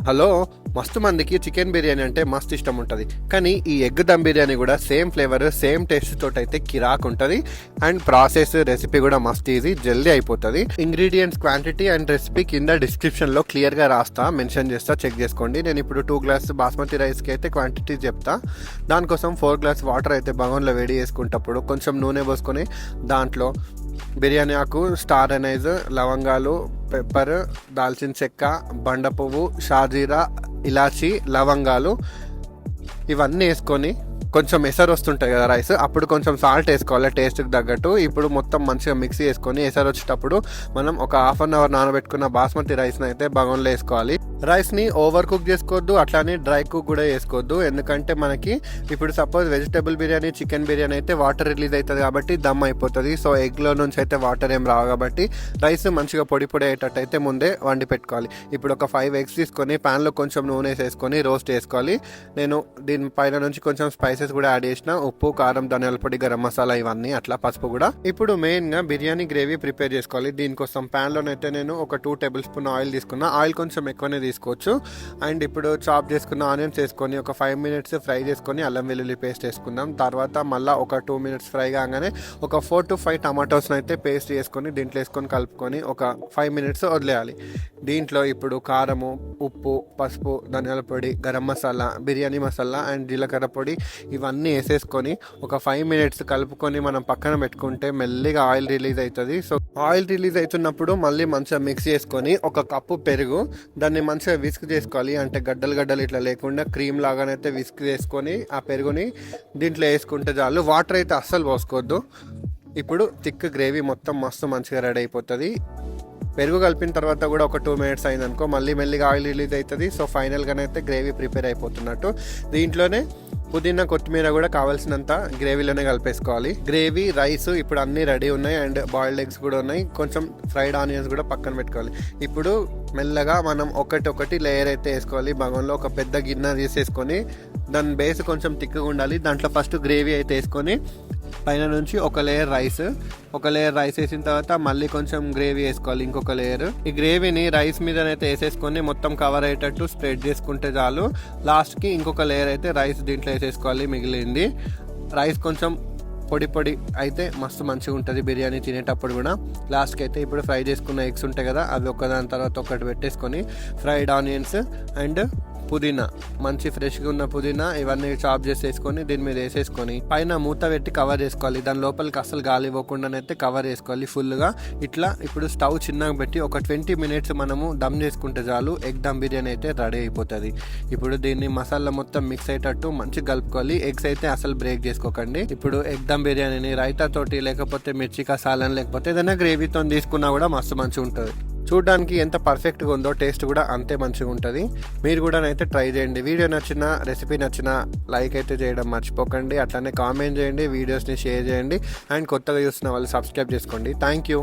Hello, మస్తు మందికి chicken biryani అంటే మస్తు ఇష్టం ఉంటుంది. కానీ ఈ ఎగ్ దమ్ బిర్యానీ కూడా సేమ్ ఫ్లేవర్ సేమ్ టేస్ట్ తోటి అయితే కిరాక్ ఉంటుంది. అండ్ ప్రాసెస్ రెసిపీ కూడా మస్తు ఈజీ, జల్దీ అయిపోతుంది. ఇంగ్రీడియంట్స్ క్వాంటిటీ అండ్ రెసిపీ కింద డిస్క్రిప్షన్లో క్లియర్గా రాస్తా, మెన్షన్ చేస్తా, చెక్ చేసుకోండి. నేను ఇప్పుడు 2 గ్లాస్ బాస్మతి రైస్కి అయితే క్వాంటిటీ చెప్తా. దానికోసం 4 గ్లాస్ వాటర్ అయితే బగోన్లో వేడి చేసుకుంటప్పుడు కొంచెం నూనె పోసుకొని దాంట్లో బిర్యానీ ఆకు, స్టార్ అనైజ్, లవంగాలు, పెప్పర్, దాల్చిన చెక్క, బండ పువ్వు, షాజీరా, ఇలాచి, లవంగాలు ఇవన్నీ వేసుకొని కొంచెం ఎసరు వస్తుంటాయి కదా రైస్, అప్పుడు కొంచెం సాల్ట్ వేసుకోవాలి టేస్ట్కి తగ్గట్టు. ఇప్పుడు మొత్తం మంచిగా మిక్సీ వేసుకొని ఎసరు వచ్చేటప్పుడు మనం ఒక హాఫ్ అన్ అవర్ నానబెట్టుకున్న బాస్మతి రైస్ని అయితే బగోన్లో వేసుకోవాలి. రైస్ని ఓవర్ కుక్ చేసుకోవద్దు, అట్లానే డ్రై కుక్ కూడా వేసుకోవద్దు. ఎందుకంటే మనకి ఇప్పుడు suppose vegetable biryani, chicken biryani అయితే వాటర్ రిలీజ్ అవుతుంది కాబట్టి దమ్ అయిపోతుంది. సో ఎగ్లో నుంచి అయితే వాటర్ ఏం రావు కాబట్టి రైస్ మంచిగా పొడి పొడి అయ్యేటట్టు అయితే ముందే వండి పెట్టుకోవాలి. ఇప్పుడు ఒక 5 eggs తీసుకొని ప్యాన్లో కొంచెం నూనె వేసుకొని రోస్ట్ చేసుకోవాలి. నేను దీని పైన నుంచి కొంచెం స్పైసెస్ కూడా యాడ్ చేసిన, ఉప్పు, కారం, ధనియాల పొడి, గరం మసాలా ఇవన్నీ, అట్లా పసుపు కూడా. ఇప్పుడు మెయిన్ గా బిర్యానీ గ్రేవీ ప్రిపేర్ చేసుకోవాలి. దీనికోసం ప్యాన్ లోనైతే నేను ఒక 2 tablespoons ఆయిల్ తీసుకున్నా. ఆయిల్ కొంచెం ఎక్కువనే తీసుకోవచ్చు. అండ్ ఇప్పుడు చాప్ చేసుకున్న ఆనియన్స్ వేసుకొని ఒక 5 minutes ఫ్రై చేసుకొని అల్లం వెల్లుల్లి పేస్ట్ వేసుకుందాం. తర్వాత మళ్ళీ ఒక 2 minutes ఫ్రై కాగానే ఒక 4 to 5 tomatoes అయితే పేస్ట్ చేసుకొని దీంట్లో వేసుకొని కలుపుకొని ఒక 5 minutes వదిలేయాలి. దీంట్లో ఇప్పుడు కారము, ఉప్పు, పసుపు, ధనియాల పొడి, గరం మసాలా, బిర్యానీ మసాలా అండ్ జీలకర్ర పొడి ఇవన్నీ వేసేసుకొని ఒక 5 minutes కలుపుకొని మనం పక్కన పెట్టుకుంటే మెల్లిగా ఆయిల్ రిలీజ్ అవుతుంది. సో ఆయిల్ రిలీజ్ అవుతున్నప్పుడు మళ్ళీ మంచిగా మిక్స్ చేసుకొని ఒక కప్పు పెరుగు, దాన్ని మంచిగా విస్క్ చేసుకోవాలి. అంటే గడ్డలు గడ్డలు ఇట్లా లేకుండా క్రీమ్ లాగానైతే విస్క్ చేసుకొని ఆ పెరుగుని దీంట్లో వేసుకుంటే చాలు. వాటర్ అయితే అస్సలు పోసుకోవద్దు. ఇప్పుడు థిక్ గ్రేవీ మొత్తం మస్తు మంచిగా రెడీ అయిపోతుంది. పెరుగు కలిపిన తర్వాత కూడా ఒక 2 minutes అయిందనుకో మళ్ళీ మెల్లిగా ఆయిల్ రిలీజ్ అవుతుంది. సో ఫైనల్గానైతే గ్రేవీ ప్రిపేర్ అయిపోతున్నట్టు. దీంట్లోనే పుదీనా, కొత్తిమీర కూడా కావాల్సినంత గ్రేవీలోనే కలిపేసుకోవాలి. గ్రేవీ, రైస్ ఇప్పుడు అన్నీ రెడీ ఉన్నాయి అండ్ బాయిల్డ్ ఎగ్స్ కూడా ఉన్నాయి. కొంచెం ఫ్రైడ్ ఆనియన్స్ కూడా పక్కన పెట్టుకోవాలి. ఇప్పుడు మెల్లగా మనం ఒకటి లేయర్ అయితే వేసుకోవాలి. బగోన్లో ఒక పెద్ద గిన్నె తీసేసుకొని దాని బేస్ కొంచెం తిక్కుగా ఉండాలి. దాంట్లో ఫస్ట్ గ్రేవీ అయితే వేసుకొని పైన నుంచి ఒక లేయర్ రైస్ వేసిన తర్వాత మళ్ళీ కొంచెం గ్రేవీ వేసుకోవాలి, ఇంకొక లేయర్. ఈ గ్రేవీని రైస్ మీదనైతే వేసేసుకొని మొత్తం కవర్ అయ్యేటట్టు స్ప్రెడ్ చేసుకుంటే చాలు. లాస్ట్కి ఇంకొక లేయర్ అయితే రైస్ దీంట్లో వేసేసుకోవాలి మిగిలింది. రైస్ కొంచెం పొడి పొడి అయితే మస్తు మంచిగా ఉంటుంది బిర్యానీ తినేటప్పుడు కూడా. లాస్ట్కి అయితే ఇప్పుడు ఫ్రై చేసుకున్న ఎగ్స్ ఉంటాయి కదా, అవి ఒకదాని తర్వాత ఒకటి పెట్టేసుకొని ఫ్రైడ్ ఆనియన్స్ అండ్ పుదీనా, మంచి ఫ్రెష్గా ఉన్న పుదీనా ఇవన్నీ చాప్ చేసేసుకొని దీని మీద వేసేసుకొని పైన మూత పెట్టి కవర్ చేసుకోవాలి. దాని లోపలికి అసలు గాలి ఇవ్వకుండానైతే కవర్ చేసుకోవాలి ఫుల్గా. ఇట్లా ఇప్పుడు స్టవ్ చిన్నగా పెట్టి ఒక 20 minutes మనము దమ్ చేసుకుంటే చాలు, ఎగ్ దమ్ బిర్యానీ అయితే రెడీ అయిపోతుంది. ఇప్పుడు దీన్ని మసాలా మొత్తం మిక్స్ అయ్యేటట్టు మంచిగా కలుపుకోవాలి. ఎగ్స్ అయితే అసలు బ్రేక్ చేసుకోకండి. ఇప్పుడు ఎగ్ దమ్ బిర్యానీని రైతా తోటి లేకపోతే మిర్చి కసాలని లేకపోతే ఏదైనా గ్రేవీతో తీసుకున్నా కూడా మస్తు మంచిగా ఉంటుంది. చూడడానికి ఎంత పర్ఫెక్ట్గా ఉందో టేస్ట్ కూడా అంతే మంచిగా ఉంటుంది. మీరు కూడా అయితే ట్రై చేయండి. వీడియో నచ్చినా, రెసిపీ నచ్చినా లైక్ అయితే చేయడం మర్చిపోకండి. అట్లానే కామెంట్ చేయండి, వీడియోస్ని షేర్ చేయండి అండ్ కొత్తగా చూస్తున్న వాళ్ళు సబ్స్క్రైబ్ చేసుకోండి. Thank you.